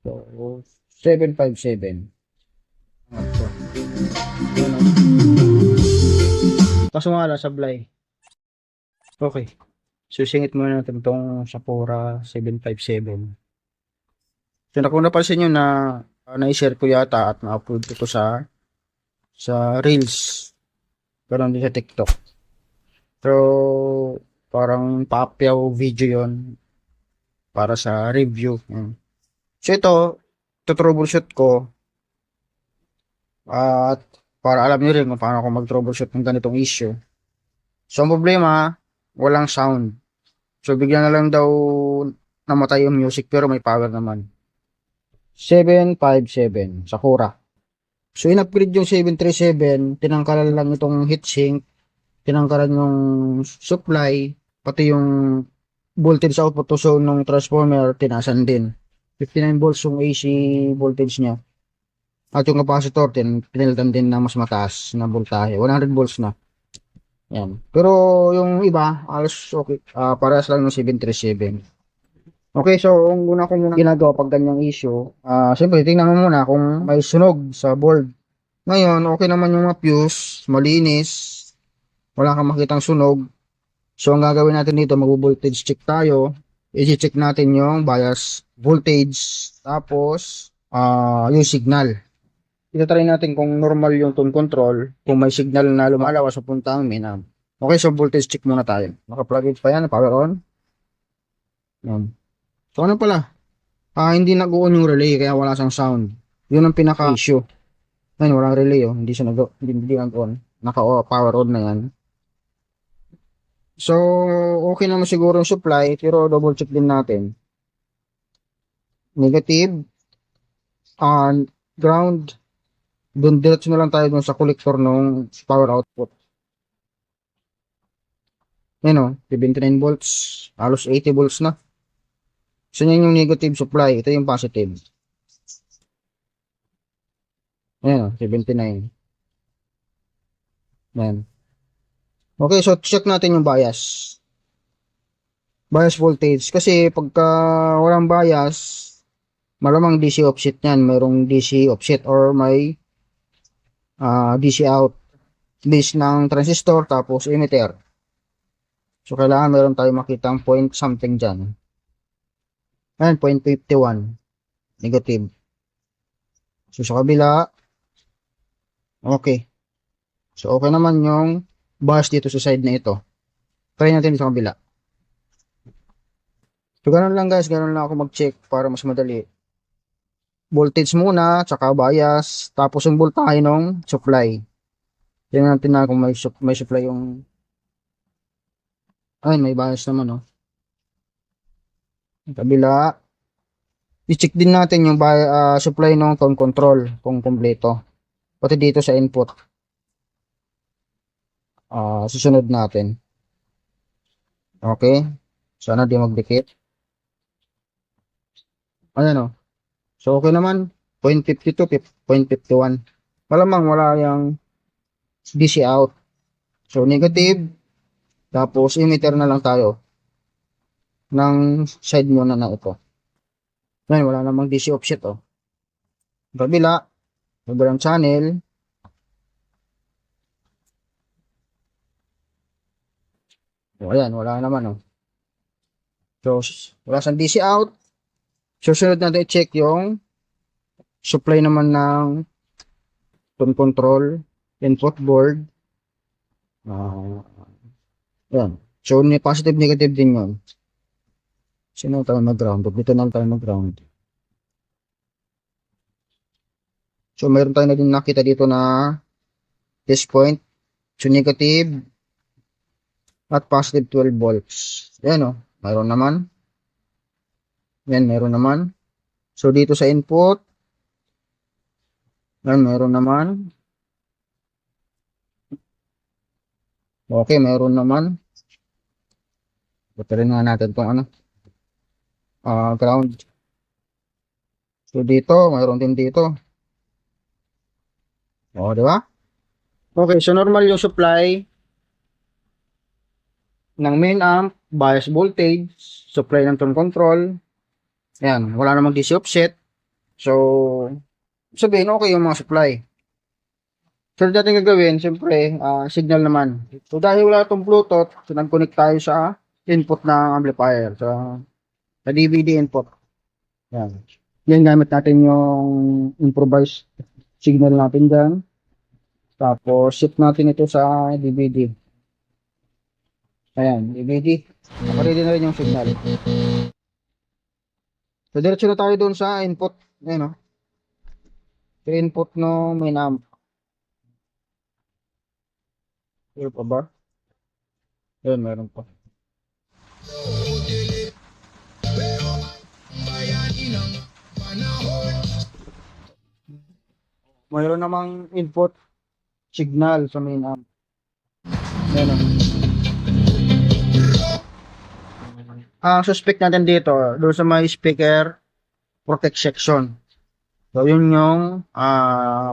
So, 757. Ito. Yun, kaso nga lang, sablay. Okay. Susingit muna natin itong Sapora 757. So, kung napansin nyo na na-share ko yata at na-upload ko sa Reels. Pero din sa TikTok. Pero, parang paapyaw video yon para sa review. So, ito, troubleshoot ko at para alam niyo rin kung paano ako mag-troubleshoot ng ganitong issue. So, ang problema, walang sound. So, bigla na lang daw namatay yung music pero may power naman. 757, Sakura. So, in-upgrade yung 737, tinangkalan lang itong heatsink, tinangkalan yung supply, pati yung voltage output to zone ng transformer, tinasan din. 59 volts yung AC voltage niya. At yung capacitor, pinilitan din na mas mataas na voltahe. 100 volts na. Yan. Pero yung iba, alas okay, parehas lang ng 737. Okay, so ang una ko muna ginagawa pag ganyang issue, siyempre tingnan mo muna kung may sunog sa board. Ngayon, okay naman yung mga fuse, malinis, wala kang makitang sunog. So ang gagawin natin dito, mag-voltage check tayo. I-check natin yung bias voltage, tapos yung signal. Itatry natin kung normal yung tone control, kung may signal na lumalawas papunta ang main amp. Okay, so voltage check muna tayo. Naka-plug in pa yan, power on. Yan. So ano pala? Hindi nag-on yung relay kaya wala siyang sound. Yun ang pinaka-issue. Ayun, walang relay oh. Hindi siya hindi nag-on. Naka-power on na yan. So, okay naman siguro yung supply, pero double check din natin. Negative, ground, doon diretso na lang tayo dun sa collector ng power output. Yan o, 79 volts, halos 80 volts na. So, yan yung negative supply, ito yung positive. Yan o, 79. Yan. Okay, so check natin yung bias. Bias voltage. Kasi pagka walang bias, malamang DC offset yan. Mayroong DC offset or may DC out. Base ng transistor tapos emitter. So, kailangan meron tayo makitang point something dyan. Ayan, 0.51. Negative. So, sa kabila, okay. So, okay naman yung bias dito sa side na ito. Try natin sa kabila. So, ganun lang guys. Ganun lang ako mag-check para mas madali. Voltage muna, tsaka bias, tapos yung voltahe ng supply. Tingnan natin na kung may supply yung... Ayun, may bias naman, oh. Kabila. I-check din natin yung supply ng tone control kung kompleto. Pati dito sa input. Susunod natin. Okay. Sana di magdikit. Ayan o. So okay naman. 0.52, 0.51. Malamang wala yung DC out. So negative. Tapos emitter na lang tayo. Ng side muna na ito. Ayan, wala namang DC offset o. Kabila. Kabilang channel. O ayan, wala naman o. So wala siyang DC out. Susunod natin i-check yung supply naman ng tone control, input board. Yan. So, positive, negative din yun. Sino tayo mag-ground? Dito na tayo mag-ground. So, mayroon tayo na din nakita dito na test point. So, negative at positive 12 volts. Yan o. Mayroon naman. Yan, mayroon naman. So, dito sa input. Yan, mayroon naman. Okay, mayroon naman. Butarin nga natin itong ano. Ground. So, dito, mayroon din dito. O, di ba? Okay, so normal yung supply ng main amp, bias voltage, supply ng tone control. Ayan, wala namang DC offset. So, sabihin, okay yung mga supply. So, dating gagawin, siyempre, signal naman. So, dahil wala itong Bluetooth, so, nag-connect tayo sa input ng amplifier. So, sa DVD input. Yan. Yan, gamit natin yung improvised signal natin dyan. Tapos, shift natin ito sa DVD. Ayan, DVD. Nakaready na rin yung signal. So, diretso na tayo doon sa input. Ayan, o. Yung input no main amp. Meron pa ba? Ayan, meron pa. Mayroon namang input signal sa main amp. Ayan, o. Ang suspect natin dito, doon sa may speaker protect section. So, yun yung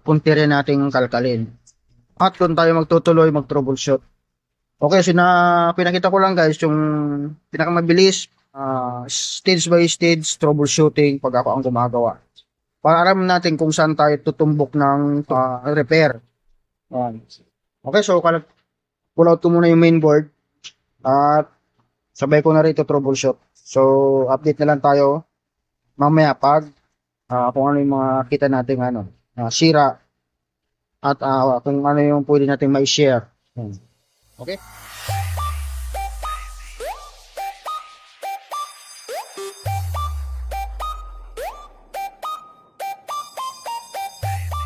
puntirin nating kalkalin. At doon tayo magtutuloy, mag-troubleshoot. Okay, so pinakita ko lang guys yung pinakamabilis stage by stage troubleshooting pag ako ang gumagawa. Para alam natin kung saan tayo tutumbok ng repair. Okay, so pull out ko muna yung mainboard at sabay ko na rito troubleshoot. So, update na lang tayo mamaya pag kung ano yung mga kita natin sira at kung ano yung pwede natin ma-share. Okay?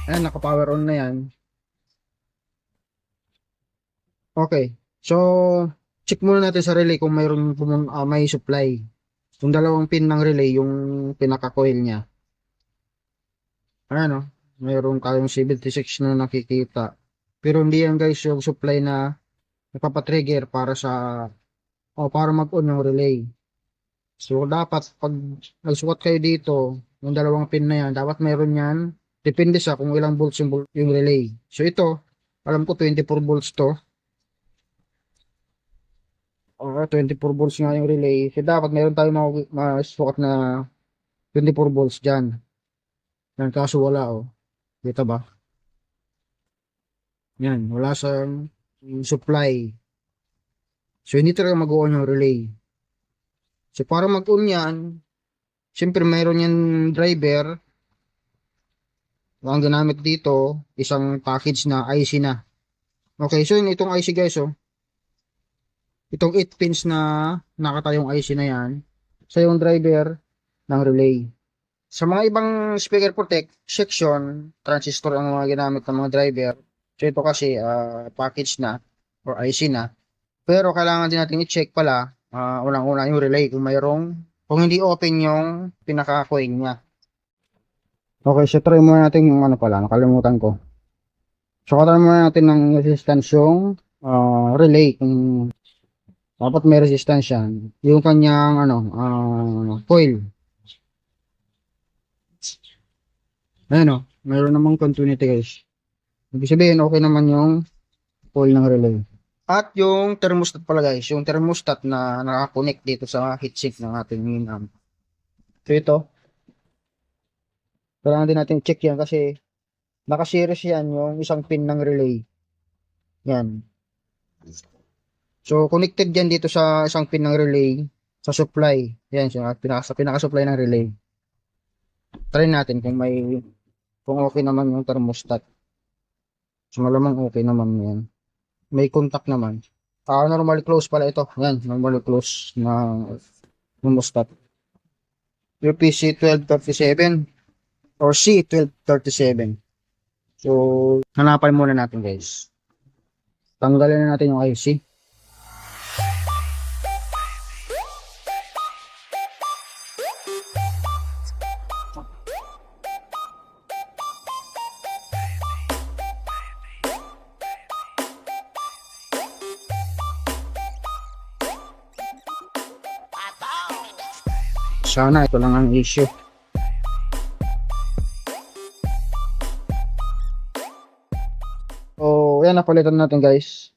Ayan, naka-power on na yan. Okay. So, check muna natin sa relay kung mayroon may supply. Yung dalawang pin ng relay, yung pinaka-coil niya. Ayan, o. Mayroon tayong 76 na nakikita. Pero hindi yan guys yung supply na nagpapatrigger para para mag-on yung relay. So, dapat pag nagsukat kayo dito, yung dalawang pin na yan, dapat mayroon yan. Depende sa kung ilang volts yung relay. So, ito, alam ko 24 volts to. O, 24 volts nga yung relay. So, dapat mayroon tayong masukat na 24 volts dyan. Yan, kaso wala, o. Kita ba? Yan, wala sa supply. So, hindi talaga mag-on yung relay. So, para mag-on yan, siyempre mayroon yan driver. Ang ginamit dito, isang package na IC na. Okay, so yun, itong IC guys, oh. Itong 8 pins na nakatayong IC na yan, sa yung driver ng relay. Sa mga ibang speaker protect section, transistor ang mga ginamit ng mga driver. So ito kasi package na or IC na. Pero kailangan din natin i-check pala unang-una yung relay kung hindi open yung pinaka-coil niya. Okay, so try muna natin yung nakalimutan ko. So try muna natin ng resistance yung relay kung dapat may resistance yan. Yung kanyang coil. Ayan o, mayroon namang continuity guys. Ibig sabihin, okay naman yung coil ng relay. At yung thermostat pala guys, yung thermostat na nakakonect dito sa heatsink ng ating main amp. So ito, kailangan din natin check yan kasi nakaseries yan yung isang pin ng relay. Yan. So connected yan dito sa isang pin ng relay sa supply. Yan, sa pinaka-supply ng relay. Try natin kung okay naman yung thermostat. So malamang okay naman yan. May contact naman. Normally close pala ito. Yan, normally close na thermostat. UPC 1237 or C1237. So, hanapan muna natin guys. Tanggalin na natin yung IC. Sana ito lang ang issue. So, yan, napalitan natin guys.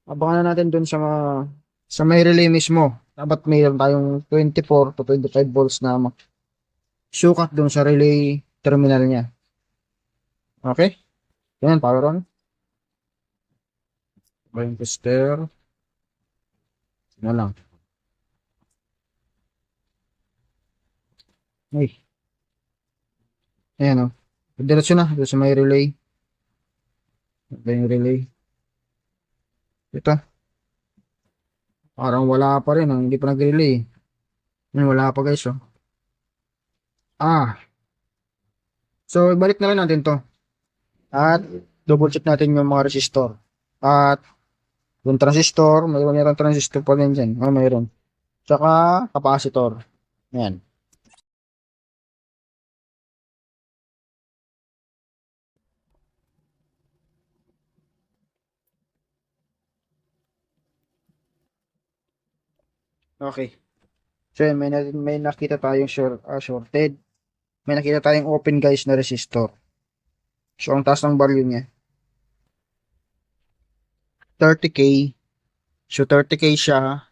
Abangan na natin dun sa may relay mismo. Dapat mayroon tayong 24 to 25 volts na sukat doon sa relay terminal niya. Okay? Yan, power on. Yung tester. Ano lang. Ay. Ayan o. Diretso na. Doon sa may relay. Ito yung relay. Ito. Parang wala pa rin. Hindi pa nag-relay. Yan, wala pa guys. Oh. So, ibalik na lang natin to. At double check natin yung mga resistor. At yung transistor, mayroon yata transistor pa rin dyan. Mayroon. Tsaka capacitor. Yan. Okay. So, yan, may nakita tayong shorted. May nakita tayong open guys na resistor. So, ang taas ng value niya. 30K. So, 30K siya.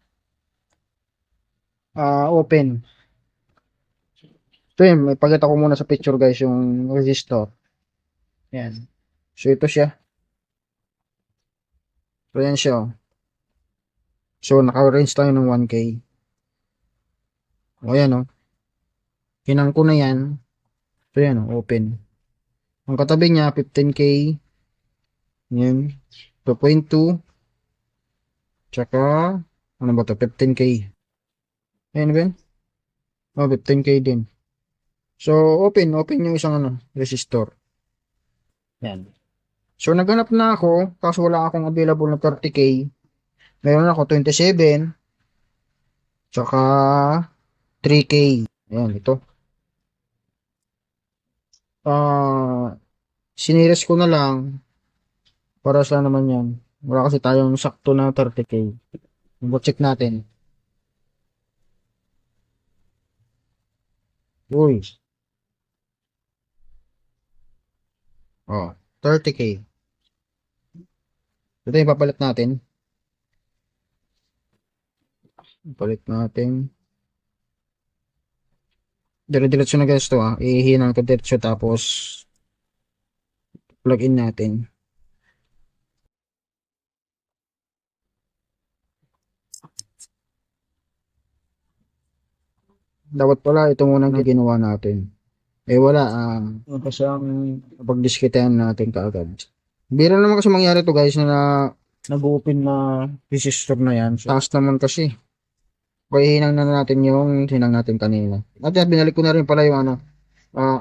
Open. So, yun, may pagkita ko muna sa picture guys yung resistor. Yan. So, ito siya. So, yan siya. Oh. So, naka-range tayo ng 1K. O, yan o. Hinang ko na yan. So, yan o. Open. Ang katabi niya, 15K. Yan. 2.2. Tsaka, ano ba to? 15K. Ayan ba yun? O, 15K din. So, open. Open yung isang resistor. Yan. So, naghanap na ako. Kaso wala akong available na 30K. Meron ako 27. Tsaka 3K. Ayan, ito. Siniris ko na lang para sa naman yan. Wala kasi tayong sakto na 30K. Check natin. Uy. 30K. Ito yung papalit natin. Palit natin. Dire-diretso na guys to ihinang ko diretso tapos plug in natin. Dapat pala ito muna ang ginawa natin. Wala. Kasi ang pag-diskitahan natin kaagad. Bira naman kasi mangyari to guys na nag-open na resistor na yan. So, taas naman kasi. Kaya hinang na natin yung hinang natin kanina. At binalik ko na rin pala yung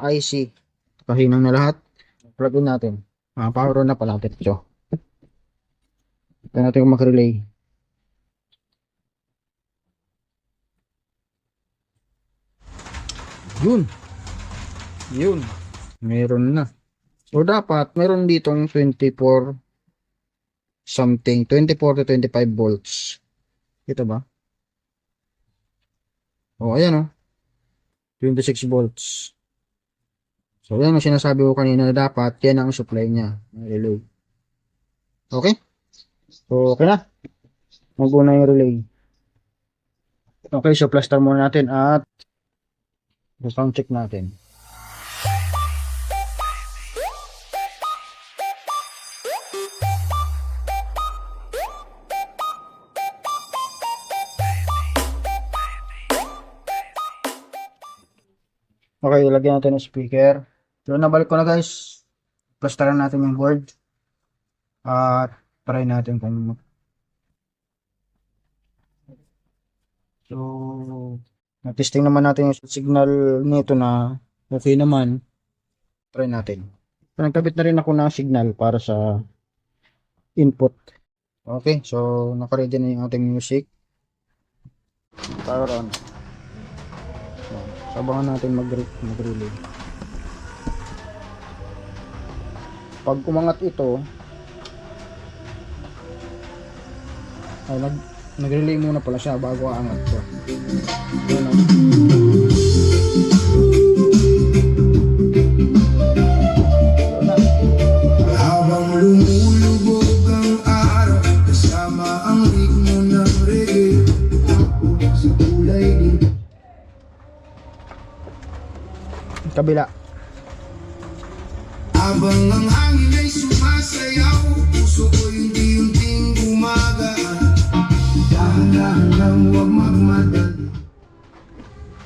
IC. Kahinang na lahat. Plug in natin. Power on na pala ito. Ito natin kung mag-relay. Yun. Meron na. O dapat, meron ditong 24 something. 24 to 25 volts. Ito ba? Ayan 26 volts. So, yan ang sinasabi ko kanina na dapat, yan ang supply niya. Relay. Okay? So, okay na. Mag-una yung relay. Okay, so plaster muna natin at sound check natin. Okay, ilagyan natin ng speaker. So, nabalik ko na guys. Plasteran natin yung board. At try natin kung so, na-testing naman natin yung signal nito na okay naman. Try natin. So, nagkabit na rin ako ng signal para sa input. Okay, so naka-ready na yung ating music. Power on. So, sabangan natin mag-relay. Pag umangat ito, ay nag-relay muna pala siya bago aangat ko. Habang lumulubog ang araw, kasama ang ritmo ng reggae, sa kulay din. Kabila. Habang ang hangin ay sumasayaw, puso ko'y unti-unting gumagaan. Dahan-dahan lang, huwag magmadali.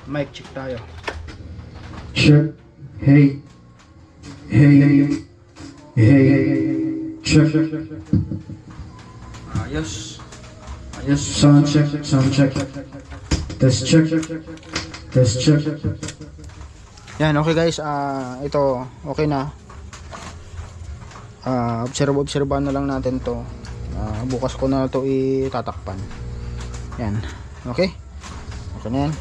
Mic check tayo. Check. Hey. Hey. Hey. Check. Ayos. Yes, sound check. Sound check. Test check. Test check. Yan, okay guys. Ito, okay na. Obserbahan na lang natin to. Bukas ko na to itatakpan. Yan. Okay? Okay na yan.